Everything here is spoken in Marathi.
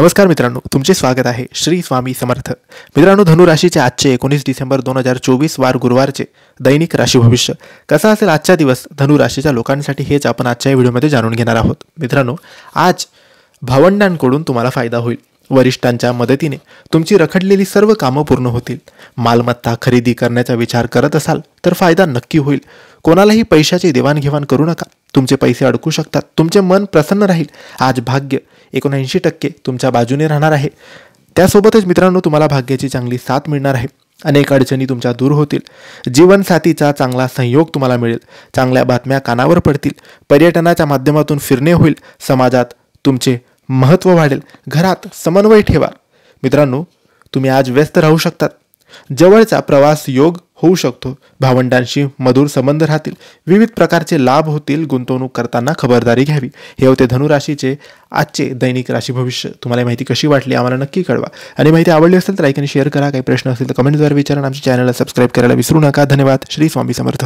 नमस्कार मित्रांनो, तुमचे स्वागत आहे श्री स्वामी समर्थ. मित्रांनो, धनु राशीचे आजचे 19 डिसेंबर 2024 वार गुरुवारचे दैनिक राशी भविष्य कसा असेल आजचा दिवस धनु राशीच्या लोकांसाठी हेच आपण आजच्या व्हिडिओमध्ये जाणून घेणार आहोत. मित्रांनो, आज भावंडांकडून तुम्हाला फायदा होईल. वरिष्ठांच्या मदतीने तुमची रखडलेली सर्व कामं पूर्ण होतील. मालमत्ता खरेदी करण्याचा विचार करत असाल तर फायदा नक्की होईल. कोणालाही पैशाची देवाणघेवाण करू नका. तुमचे पैसे अडकू शकतात. तुमचे मन प्रसन्न राहील. आज भाग्य 79% तुमच्या बाजूने राहणार आहे. त्यासोबतच मित्रांनो, तुम्हाला भाग्याची चांगली साथ मिळणार आहे. अनेक अडचणी तुमच्या दूर होतील. जीवनसाथीचा चांगला संयोग तुम्हाला मिळेल. चांगल्या बातम्या कानावर पडतील. पर्यटनाच्या माध्यमातून फिरणे होईल. समाजात तुमचे महत्त्व वाढेल. घरात समन्वय ठेवा. मित्रांनो, तुम्ही आज व्यस्त राहू शकतात. जवळचा प्रवास योग होऊ शकतो. भावंडांशी मधुर संबंध राहतील. विविध प्रकारचे लाभ होतील. गुंतवणूक करताना खबरदारी घ्यावी. हे होते धनु राशीचे आजचे दैनिक राशी भविष्य. तुम्हाला माहिती कशी वाटली आम्हाला नक्की कळवा. आणि माहिती आवडली असेल तर लाईक आणि शेअर करा. काही प्रश्न असतील तर कमेंटद्वारे विचारा. आमच्या चॅनलला सबस्क्राईब करायला विसरू नका. धन्यवाद. श्री स्वामी समर्थ.